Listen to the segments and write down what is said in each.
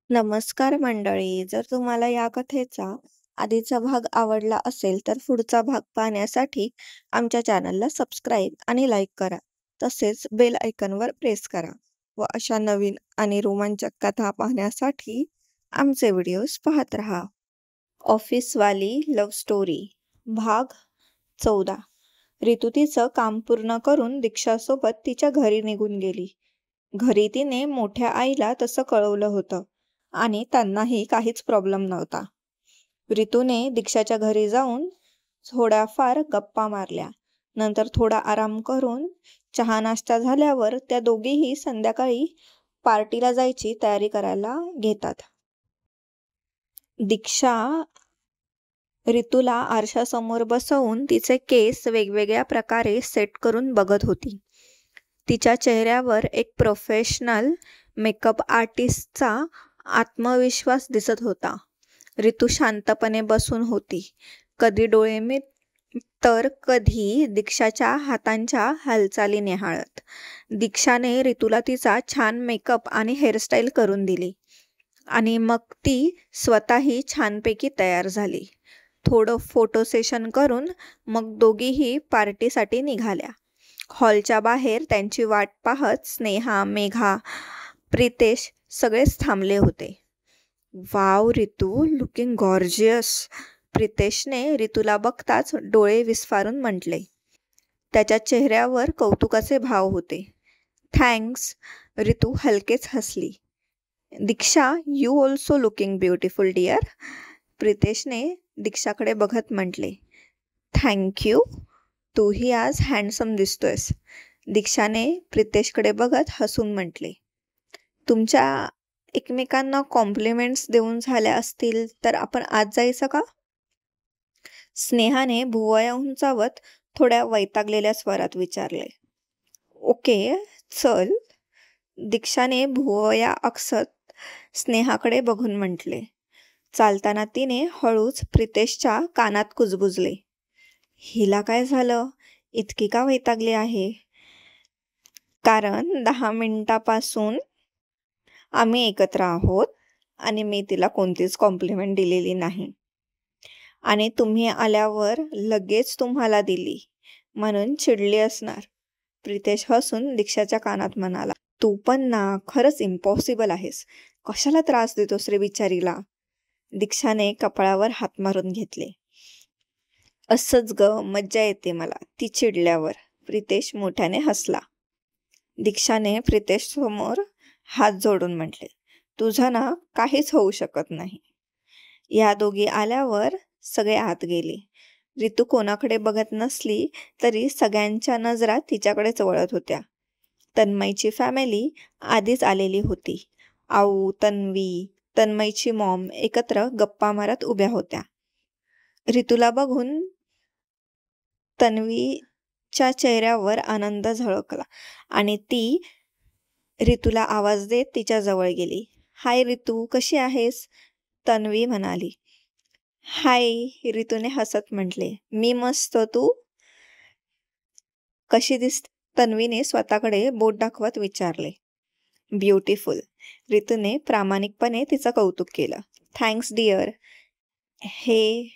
नमस्कार मंडळी. जर तुम्हाला या कथेचा आधीचा भाग आवडला असेल तर पुढचा भाग पाहण्यासाठी आमच्या चॅनलला सबस्क्राईब आणि लाईक करा. तसेच बेल आयकॉनवर प्रेस करा व अशा नवीन आणि रोमांचक कथा पाहण्यासाठी आमचे व्हिडिओज पाहत राहा. ऑफिसवाली लव्ह स्टोरी भाग 14. रितू तिचं काम पूर्ण करून दीक्षासोबत तिच्या घरी निघून गेली. घरी तिने मोठ्या आईला तसं कळवलं होतं आणि त्यांनाही काहीच प्रॉब्लेम नव्हता. रितूने दीक्षाच्या घरी जाऊन थोड्याफार गप्पा मारल्या. नंतर थोडा आराम करून चहा नाश्ता झाल्यावर त्या दोघीही संध्याकाळी पार्टीला जायची तयारी करायला घेतात. दीक्षा रितूला आरशासमोर बसवून तिचे केस वेगवेगळ्या प्रकारे सेट करून बघत होती. तिच्या चेहऱ्यावर एक प्रोफेशनल मेकअप आर्टिस्टचा आत्मविश्वास दिसत होता. रितू शांतपणे बसून होती, कधी डोळे मिट तर कधी दीक्षाच्या हातांच्या हालचाली निहाळत. दीक्षाने रितूला तिचा छान मेकअप आणि हेअरस्टाईल करून दिली आणि मग ती स्वतःही छानपैकी तयार झाली. थोडं फोटो सेशन करून मग दोघीही पार्टीसाठी निघाल्या. हॉलच्या बाहेर त्यांची वाट पाहत स्नेहा, मेघा, प्रितेश सगळेच थांबले होते. वाव रितू, लुकिंग गॉर्जियस, प्रितेशने रितूला बघताच डोळे विस्फारून म्हटले. त्याच्या चेहऱ्यावर कौतुकाचे भाव होते. थँक्स, रितू हलकेच हसली. Diksha, you also looking beautiful dear, प्रितेशने दीक्षाकडे बघत म्हटले. थँक्यू, तूही आज हँडसम दिसतोयस, दीक्षाने प्रितेशकडे बघत हसून म्हटले. तुमच्या एकमेकांना कॉम्प्लिमेंट्स देऊन झाल्या असतील तर आपण आज जायचं का? स्नेहाने भुवया उंचावत थोड्या वैतागलेल्या स्वरात विचारले. ओके, चल, दीक्षाने भुवया आकसत स्नेहाकडे बघून म्हटले. चालताना तिने हळूच प्रितेशच्या कानात कुजबुजले. हिला काय झालं? इतकी का वैतागली आहे? कारण 10 मिनिटापासून आम्ही एकत्र आहोत आणि मी तिला कोणतीच कॉम्प्लिमेंट दिलेली नाही आणि तुम्ही आल्यावर लगेच तुम्हाला दिली म्हणून चिडली असणार, प्रितेश हसून दीक्षाच्या कानात म्हणाला. तू पण ना, खरंच इम्पॉसिबल आहेस. कशाला त्रास देतोस रे बिचारीला? दीक्षाने कपाळावर हात मारून घेतले. असंच ग, मज्जा येते मला ती चिडल्यावर, प्रितेश मोठ्याने हसला. दीक्षाने प्रितेश समोर हात जोडून म्हटले. तुझं ना काहीच होऊ शकत नाही. या दोघी आल्यावर सगळे आत गेले. रितू कोणाकडे बघत नसली तरी सगळ्यांच्या नजरा तिच्याकडेच वळत होत्या. तन्मयची फॅमिली आधीच आलेली होती. आऊ, तन्वी, तन्मयची मॉम एकत्र गप्पा मारत उभ्या होत्या. रितूला बघून तन्वीच्या चेहऱ्यावर आनंद झळकला आणि ती रितूला आवाज देत तिच्या जवळ गेली. हाय रितू, कशी आहेस? तन्वी म्हणाली. हाय, रितूने हसत म्हटले. मी मस्त, तू कशी दिसते? तन्वीने स्वतःकडे बोट दाखवत विचारले. ब्युटिफुल, रितूने प्रामाणिकपणे तिचं कौतुक केलं. Thanks dear. हे,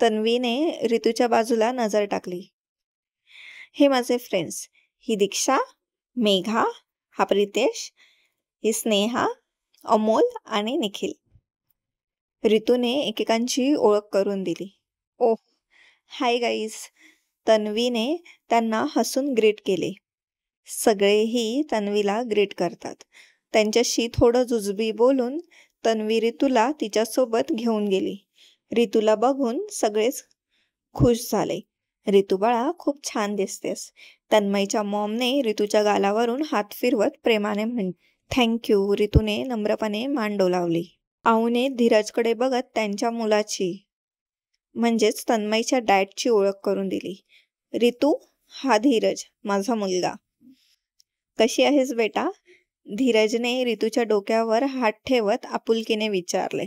तन्वीने रितूच्या बाजूला नजर टाकली. हे माझे फ्रेंड्स, ही दीक्षा, मेघा, हा प्रितेश, ही स्नेहा, अमोल आणि निखिल. रितूने एकेकांची ओळख करून दिली. ओह, हाय गाईज, तन्वीने त्यांना हसून ग्रीट केले. सगळेही तन्वीला ग्रीट करतात. त्यांच्याशी थोडं जुजबी बोलून तन्वी रितूला तिच्यासोबत घेऊन गेली. रितूला बघून सगळेच खुश झाले. रितू बाळा, खूप छान दिसतेस, तन्मयच्या मॉमने रितूच्या गालावरून हात फिरवत प्रेमाने म्हणाली. थँक्यू, रितूने नम्रपणे मान डोलावली. आऊने धीरजकडे बघत त्यांच्या मुलाची म्हणजेच तन्मयच्या डॅडची ओळख करून दिली. रितू, हा धीरज, माझा मुलगा. कशी आहेस बेटा? धीरजने रितूच्या डोक्यावर हात ठेवत आपुलकीने विचारले.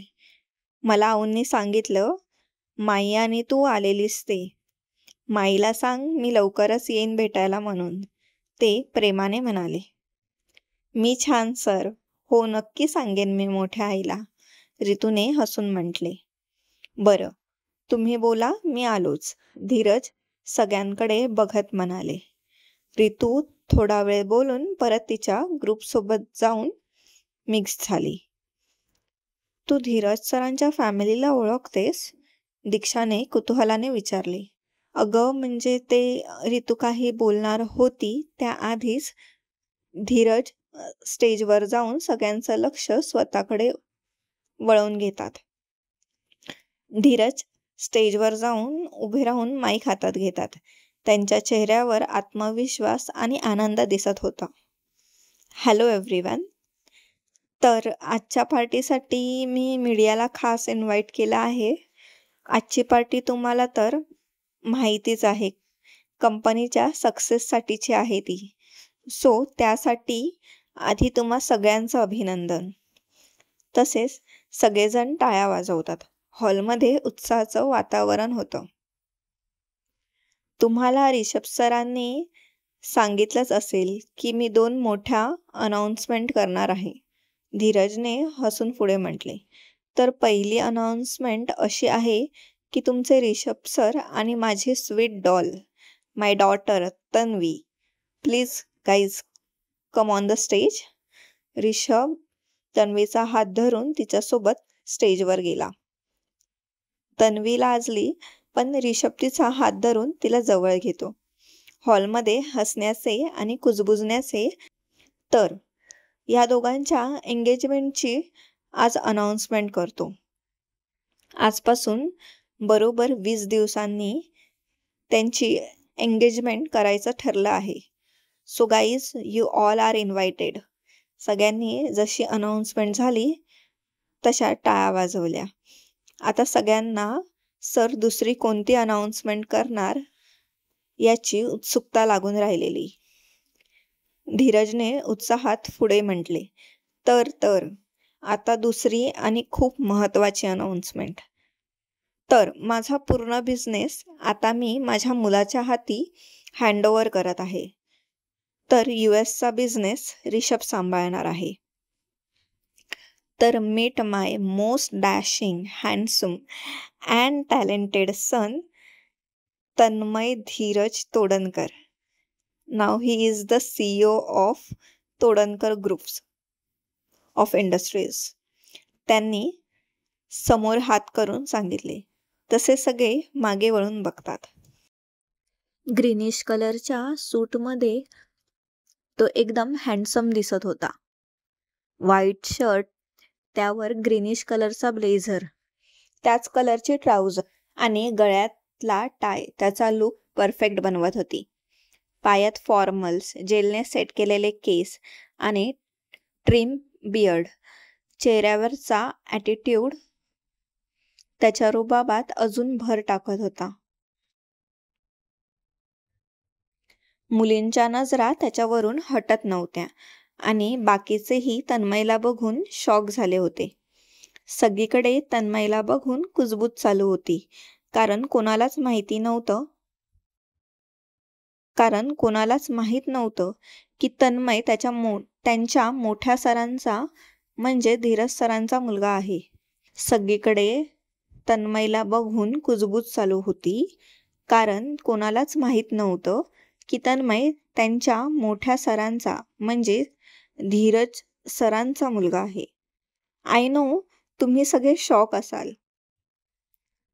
मला आऊंनी सांगितलं माई आणि तू आलेलीस ते. माईला सांग मी लवकरच येईन भेटायला म्हणून, ते प्रेमाने म्हणाले. मी छान सर, हो, नक्की सांगेन मी मोठ्या आईला, रितूने हसून म्हटले. बरं, तुम्ही बोला, मी आलोच, धीरज सगळ्यांकडे बघत म्हणाले. रितू थोडा वेळ बोलून परत तिच्या ग्रुपसोबत जाऊन मिक्स झाली. तू धीरज सरांच्या फॅमिलीला ओळखतेस? दीक्षाने कुतूहलाने विचारले. अगं, म्हणजे ते रितू काही बोलणार होती त्याआधीच धीरज स्टेजवर जाऊन सगळ्यांचं लक्ष स्वतःकडे वळवून घेतात. धीरज स्टेजवर जाऊन उभे राहून माईक हातात घेतात. त्यांच्या चेहऱ्यावर आत्मविश्वास आणि आनंद दिसत होता. Hello everyone. तर आजच्या पार्टीसाठी मी मीडियाला खास इन्व्हाइट केलं आहे. आजची पार्टी तुम्हाला तर माहितीच आहे, कंपनीच्या सक्सेससाठीची आहे ती. सो त्यासाठी आधी तुम्हा सगळ्यांचं अभिनंदन. तसेच सगळेजण टाळ्या वाजवतात. हॉलमध्ये उत्साहाचं वातावरण होतं. तुम्हाला रिषभ सरांनी सांगितलंच असेल की मी 2 मोठ्या अनाउन्समेंट करणार आहे, धीरजने हसून पुढे म्हटले. तर पहिली अनाउन्समेंट अशी आहे की तुमचे रिषभ सर आणि माझी sweet doll, my daughter Tanvi, please guys come on the stage. Rishabh तन्वीचा हात धरून तिच्यासोबत स्टेजवर गेला. तन्वी लाजली, पण रिषभ तिचा हात धरून तिला जवळ घेतो. हॉलमध्ये हसण्याचे आणि कुजबुजण्याचे. तर या दोघांच्या एंगेजमेंटची आज अनाउन्समेंट करतो. आजपासून बरोबर 20 दिवसांनी त्यांची एंगेजमेंट करायचं ठरलं आहे. So guys, you all are invited. सगळ्यांनी जशी अनाउन्समेंट झाली तशा टाळ्या वाजवल्या. आता सगळ्यांना सर दुसरी कोणती अनाउन्समेंट करणार याची उत्सुकता लागून राहिलेली. धीरजने उत्साहात पुढे म्हटले. तर आता दुसरी आणि खूप महत्त्वाची अनाउन्समेंट. तर माझा पूर्ण बिझनेस आता मी माझ्या मुलाच्या हाती हँडओव्हर करत आहे. तर US चा बिझनेस रिषभ सांभाळणार आहे. तर meet my most dashing, handsome and talented son, Tanmay Dheeraj Todankar. Now he is the CEO of Todankar groups of industries. त्यांनी समोर हात करून सांगितले. तसे सगळे मागे वळून बघतात. ग्रीनिश कलरच्या सूटमध्ये तो एकदम हँडसम दिसत होता. व्हाईट शर्ट, त्यावर ग्रीनिश कलरचा ब्लेझर, त्याच कलरचे ट्राउझर आणि गळ्यातला टाय त्याचा लुक परफेक्ट बनवत होती. पायात फॉर्मल्स, जेलने सेट केलेले केस आणि ट्रिम बियर्ड. चेहऱ्यावरचा ॲटिट्यूड त्याच्या रुबाबात अजून भर टाकत होता. मुलींच्या नजरा त्याच्यावरून हटत नव्हत्या आणि बाकीचेही तन्मयला बघून शॉक झाले होते. सगळीकडे तन्मयला बघून कुजबूज चालू होती, कारण कोणालाच माहीत नव्हतं की तन्मय त्यांच्या मोठ्या सरांचा म्हणजे धीरज सरांचा मुलगा आहे. सगळीकडे तन्मयला बघून कुजबूज चालू होती, कारण कोणालाच माहीत नव्हतं की तन्मय त्यांच्या मोठ्या सरांचा म्हणजे धीरज सरांचा मुलगा आहे. आय नो तुम्ही सगळे शॉक असाल,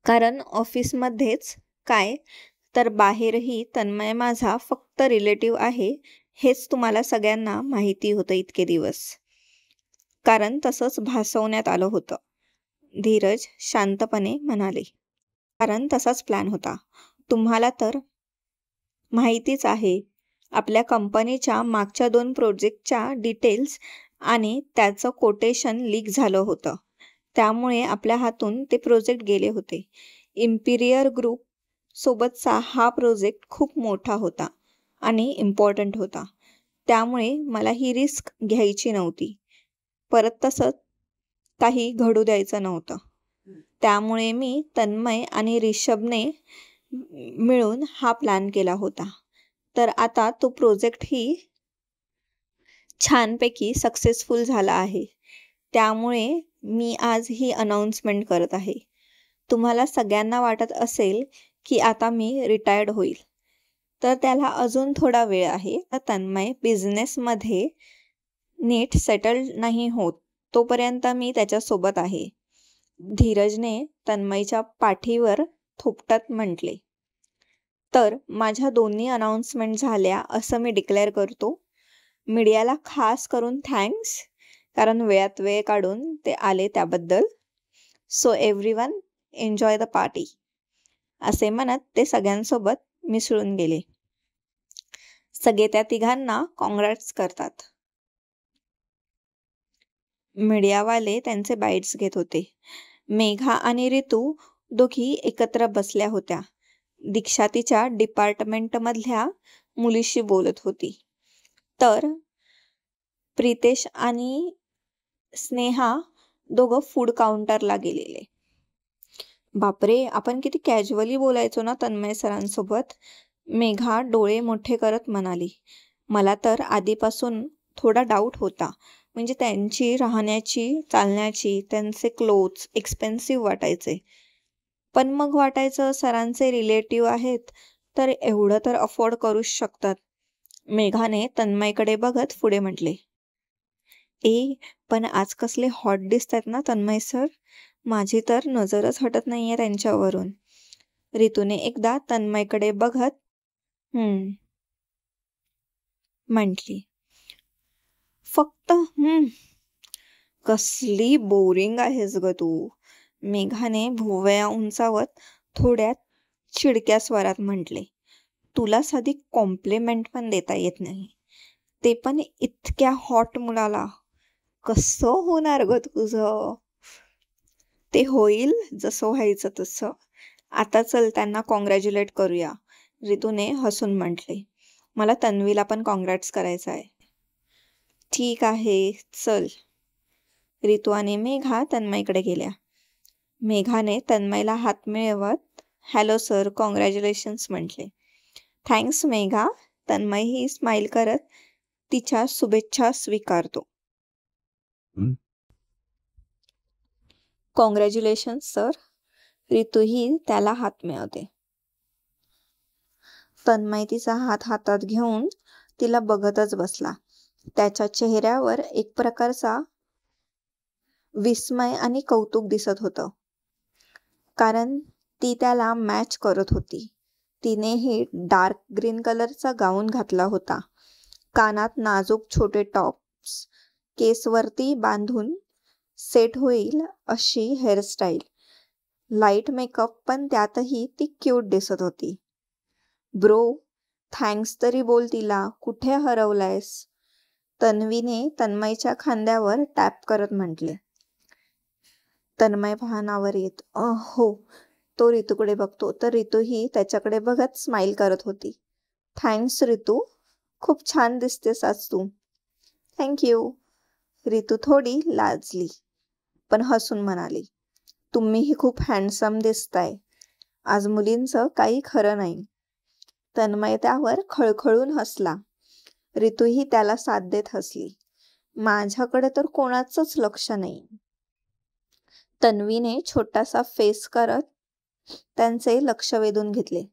कारण ऑफिसमध्येच काय तर बाहेरही तन्मय माझा फक्त रिलेटिव्ह आहे हेच तुम्हाला सगळ्यांना माहिती होतं इतके दिवस, कारण तसंच भासवण्यात आलं होतं. धीरज शांतपणे म्हणाले. कारण तसाच प्लॅन होता. तुम्हाला तर माहितीच आहे, आपल्या कंपनीच्या मागच्या 2 प्रोजेक्टच्या डिटेल्स आणि त्याचं कोटेशन लीक झालं होतं. त्यामुळे आपल्या हातून ते प्रोजेक्ट गेले होते. इम्पिरियर ग्रुप सोबतचा हा प्रोजेक्ट खूप मोठा होता आणि इम्पॉर्टंट होता. त्यामुळे मला ही रिस्क घ्यायची नव्हती. परत तसं काही घडू द्यायचं नव्हतं. त्यामुळे मी तन्मय आणि रिषभने मिळून हा प्लॅन केला होता. तर आता तो प्रोजेक्टही छानपैकी सक्सेसफुल झाला आहे. त्यामुळे मी आज ही अनाउन्समेंट करत आहे. तुम्हाला सगळ्यांना वाटत असेल की आता मी रिटायर्ड होईल, तर त्याला अजून थोडा वेळ आहे. तन्मय बिझनेसमध्ये नीट सेटल नाही होत तोपर्यंत मी त्याच्यासोबत आहे, धीरजने तन्मयच्या पाठीवर थोपटत म्हटले. तर माझ्या दोन्ही अनाउन्समेंट झाल्या असं मी डिक्लेअर करतो. मीडियाला खास करून थँक्स, कारण वेळात वेळ काढून ते आले त्याबद्दल. So everyone enjoy the party, असे म्हणत ते सगळ्यांसोबत मिसळून गेले. सगळे त्या तिघांना कॉंग्रॅट्स करतात. मीडियावाले त्यांचे बाईट्स घेत होते. मेघा आणि ऋतू दोघी एकत्र बसल्या होत्या. दीक्षा तिच्या डिपार्टमेंटमधल्या मुलीशी बोलत होती, तर प्रितेश आणि स्नेहा दोघं फूड काउंटरला गेलेले. बापरे, आपण किती कॅज्युअली बोलायचो ना तन्मय सरांसोबत, मेघा डोळे मोठे करत म्हणाली. मला तर आधीपासून थोडा डाऊट होता. म्हणजे त्यांची राहण्याची, चालण्याची, त्यांचे क्लोथ्स एक्सपेन्सिव्ह वाटायचे. पण मग वाटायचं सरांचे रिलेटिव्ह आहेत तर एवढं तर अफोर्ड करूच शकतात. मेघाने तन्मयकडे बघत पुढे म्हटले, पण आज कसले हॉट दिसतात ना तन्मय सर, माझी तर नजरच हटत नाहीये त्यांच्यावरून. ऋतूने एकदा तन्मयकडे बघत म्हटली. फक्त कसली बोरिंग आहेस ग तू, मेघाने भुवया उंचावत थोड्या चिडक्या स्वरात म्हटले. तुला साधी कॉम्प्लिमेंट पण देता येत नाही, ते पण इतक्या हॉट मुलाला. कसं होणार ग तुझं? ते होईल जसं व्हायचं तसं. आता चल त्यांना कॉंग्रॅच्युलेट करूया, ऋतूने हसून म्हटले. मला तन्वीला पण कॉंग्रॅट्स करायचं आहे. ठीक आहे चल. ऋतू आणि मेघा तन्मयकडे गेल्या. मेघाने तन्मयला हात मिळवत हॅलो सर, कॉंग्रॅच्युलेशन्स म्हटले. थँक्स मेघा. तन्मयही स्माईल करत तिच्या शुभेच्छा स्वीकारतो. कॉंग्रॅच्युलेशन्स सर, ऋतूही त्याला हात मिळवते. तन्मय तिचा हात हातात घेऊन तिला बघतच बसला. त्याच्या चेहऱ्यावर एक प्रकारचा विस्मय आणि कौतुक दिसत होतं, कारण ती त्याला मॅच करत होती. तिनेही डार्क ग्रीन कलरचा गाऊन घातला होता. कानात नाजूक छोटे टॉप्स, केसवरती बांधून सेट होईल अशी हेअरस्टाईल, लाईट मेकअप, पण त्यातही ती क्यूट दिसत होती. ब्रो, थँक्स तरी बोल तिला, कुठे हरवलायस? तन्वीने तन्मयच्या खांद्यावर टॅप करत म्हटले. तन्मय भानावर येत हो. तो ऋतूकडे बघतो, तर ऋतूही त्याच्याकडे बघत स्माईल करत होती. थँक्स ऋतू, खूप छान दिसतेस आज तू. थँक्यू. ऋतू थोडी लाजली पण हसून म्हणाली. तुम्हीही खूप हँडसम दिसताय. आज मुलींचं काही खरं नाही. तन्मय त्यावर खळखळून हसला. ऋतूही त्याला साथ देत हसली. माझ्याकडे तर कोणाचंच लक्ष नाही. तन्वीने छोटासा फेस करत त्यांचे लक्ष वेधून घेतले.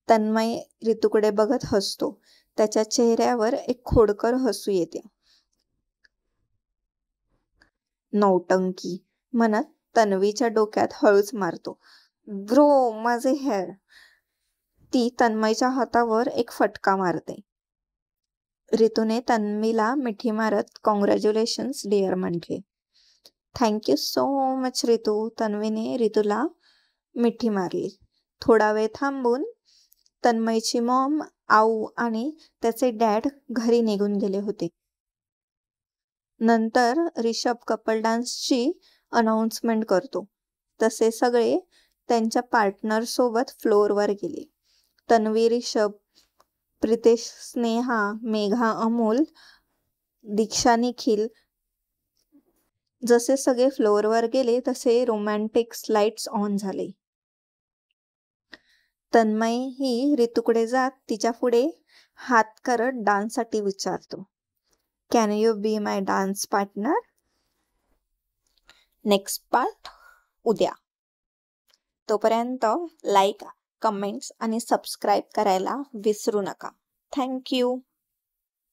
तन्मय ऋतूकडे बघत हसतो. त्याच्या चेहऱ्यावर एक खोडकर हसू येते. नौटंकी म्हणत तन्वीच्या डोक्यात हळूच मारतो. ब्रो, माझे हेअर. ती तन्मयच्या हातावर एक फटका मारते. ऋतूने तन्वीला मिठी मारत कॉंग्रॅच्युलेशन्स डिअर म्हटले. थँक्यू सो मच ऋतू. तन्वीने ऋतूला मिठी मारली. थोडा वेळ थांबून तन्मयची मॉम, आऊ आणि त्याचे डॅड घरी निघून गेले होते. नंतर ऋषभ कपल डान्सची अनाउन्समेंट करतो तसे सगळे त्यांच्या पार्टनर सोबत फ्लोअरवर गेले. तन्वी, ऋषभ, प्रितेश, स्नेहा, मेघा, अमोल, दीक्षा, निखिल, जसे सगळे फ्लोअरवर गेले तसे रोमॅन्टिक लाईट्स ऑन झाले. तन्मय ही ऋतूकडे जात तिच्या पुढे हात करत डान्ससाठी विचारतो. Can you be my dance partner? Next part उद्या. तोपर्यंत लाईक, कमेंट्स आणि सबस्क्राईब करायला विसरू नका. थँक्यू.